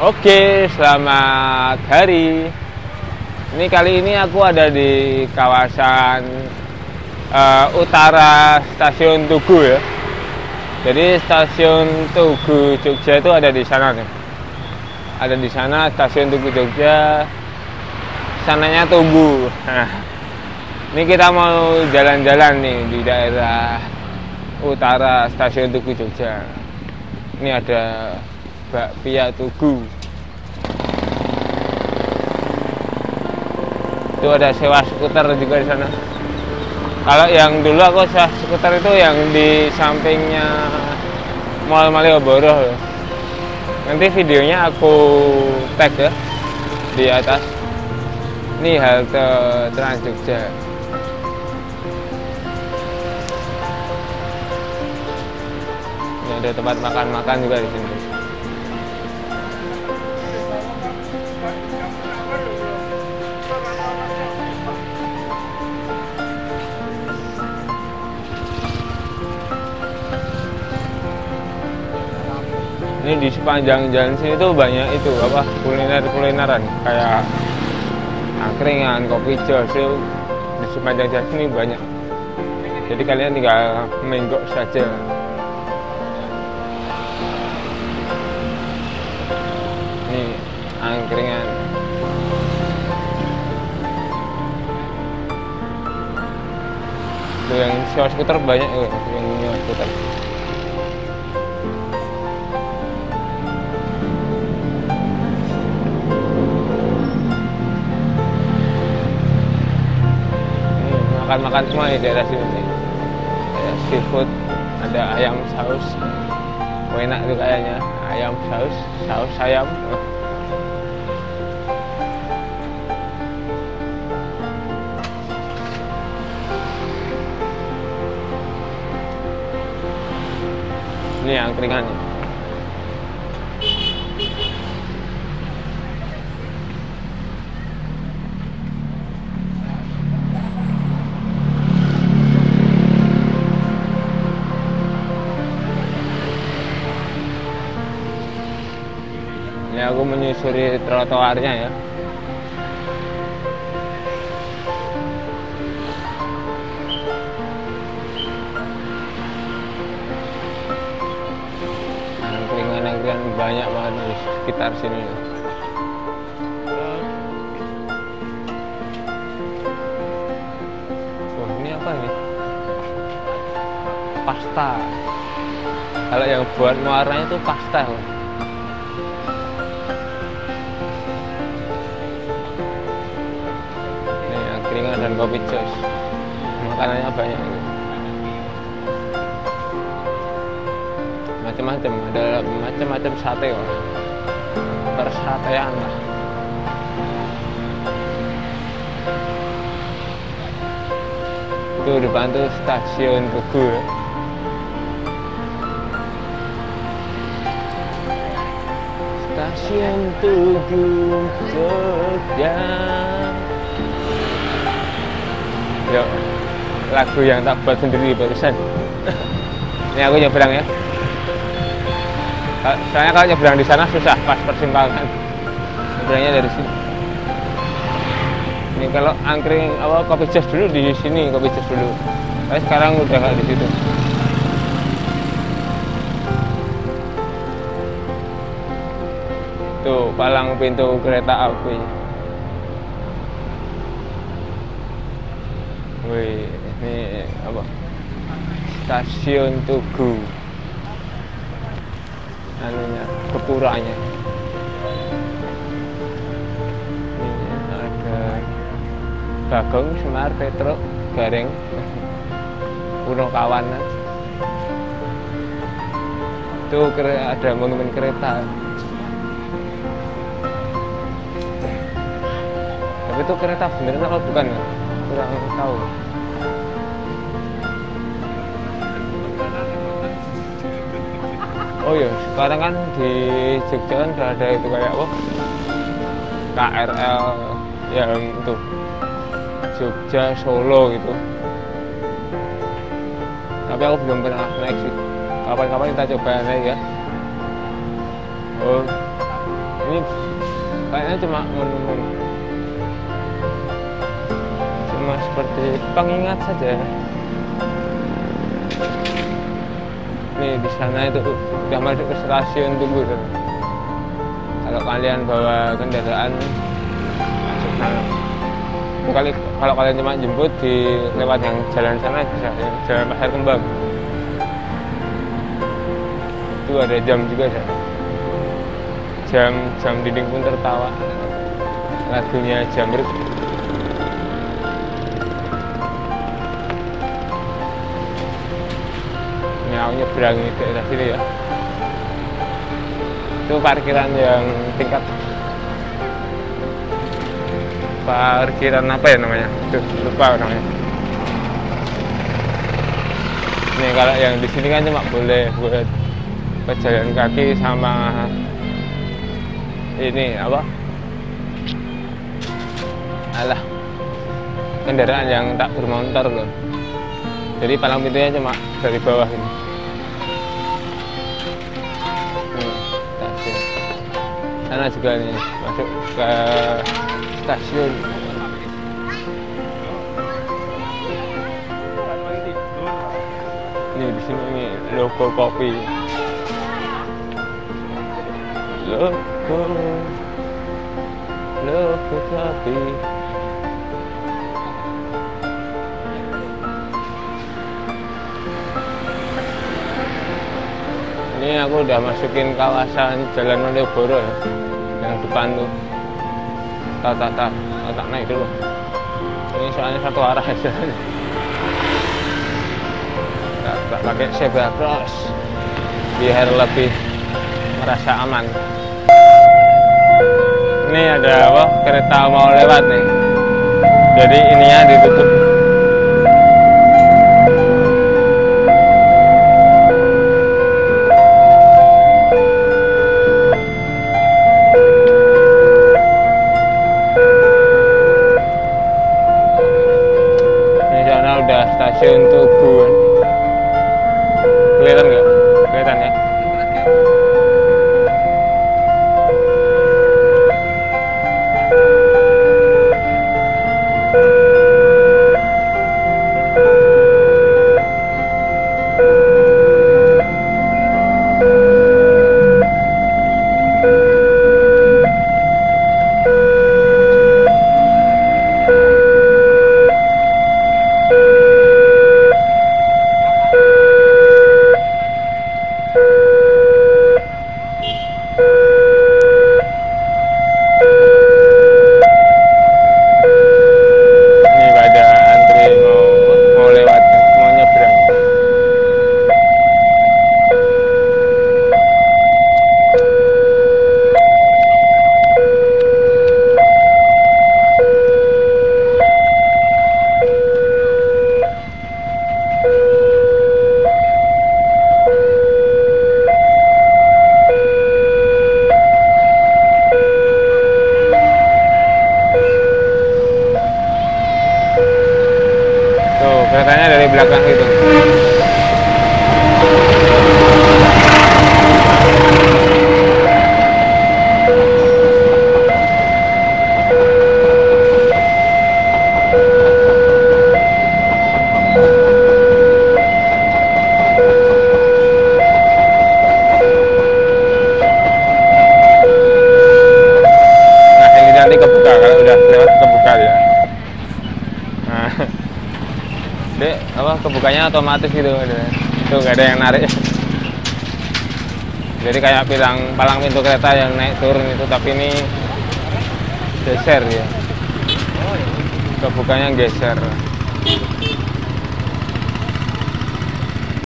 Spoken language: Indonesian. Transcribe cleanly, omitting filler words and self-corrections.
Oke, selamat hari. Ini kali ini aku ada di kawasan utara Stasiun Tugu ya. Jadi Stasiun Tugu Jogja itu ada di sana nih. Ada di sana Stasiun Tugu Jogja. Sananya Tugu. Nah, ini kita mau jalan-jalan nih di daerah utara Stasiun Tugu Jogja. Ini ada bakpia Tugu. Itu ada sewa skuter juga di sana. Kalau yang dulu aku sewa skuter itu yang di sampingnya Mall Malioboro. Nanti videonya aku tag ya di atas. Ini halte Trans Jogja. Ini ada tempat makan-makan juga di sini. Ini di sepanjang jalan sini tuh banyak itu apa kuliner-kulineran kayak angkringan, kopi jos itu di sepanjang jalan sini banyak. Jadi kalian tinggal menggok saja. Ini angkringan. Tuh yang sewa skuter banyak ya, yang sewa skuter. Makan-makan semua di daerah sini. Ada seafood, ada ayam saus. Enak tuh kayaknya, ayam saus ayam. Ini angkringannya. Ini aku menyusuri trotoarnya ya. Angkringan banyak banget di sekitar sini. Wah, ini apa nih? Pasta. Kalau yang buat muaranya itu pasta. Angkringan dan kopi jos. Makanannya banyak itu. Macam-macam, ada macam-macam sate kok. Persatean lah. Itu depan tuh Stasiun Tugu ya. Stasiun Tugu Jogja. Yuk, lagu yang tak buat sendiri barusan. Ini aku nyebrang ya. Soalnya kalau nyebrang di sana susah pas persimpangan. Nyebrangnya dari sini. Ini kalau angkring kopi jos dulu di sini, kopi jos dulu. Tapi sekarang udah nggak di situ. Tuh palang pintu kereta api. Wih, ini apa? Stasiun Tugu. Anunya, kepuranya. Ini ada Bagong, Semar, Petruk, Gareng, Punokawan. Tuh ada monumen kereta. Tapi itu kereta beneran atau bukan? Kurang tahu. Oh iya, sekarang kan di Jogja kan udah ada itu kayak apa? KRL yang itu Jogja Solo gitu. Tapi aku belum pernah naik sih. Kapan-kapan kita coba naik ya. Oh, Ini kayaknya cuma seperti pengingat saja. Nih di sana itu udah masuk ke stasiun Tugu. Kalau kalian bawa kendaraan masuk sana. Kalau kalian cuma jemput di lewat yang jalan sana bisa, jalan Pasar Kembang. Itu ada jam juga sana. Jam dinding pun tertawa. Lagunya Jamrut. Ini aku nyebrang di daerah sini ya. Itu parkiran yang tingkat. Parkiran apa ya namanya? Lupa namanya. Nih kalau yang di sini kan cuma boleh buat pejalan kaki sama ini apa? Alah, kendaraan yang tak bermotor loh. Jadi palang pintunya cuma dari bawah ini. Stasiun. Sana juga nih masuk ke stasiun. Ini di sini nih logo kopi. Logo kopi. Ini aku udah masukin kawasan Jalan Malioboro ya, yang depan tuh. Tak naik dulu. Ini soalnya satu arah aja. Tak pakai zebra cross biar lebih merasa aman. Ini ada apa? Kereta mau lewat nih. Jadi ininya ditutup. Stasiun Tugu. Kelihatan nggak? Kelihatan ya? Keretanya dari belakang itu. Nah ini nanti kebuka, kalau udah lewat kebuka ya. Nah. Dek, apa kebukanya otomatis gitu, itu nggak ada yang narik. Jadi kayak palang pintu kereta yang naik turun itu, tapi ini geser ya. Kebukanya geser.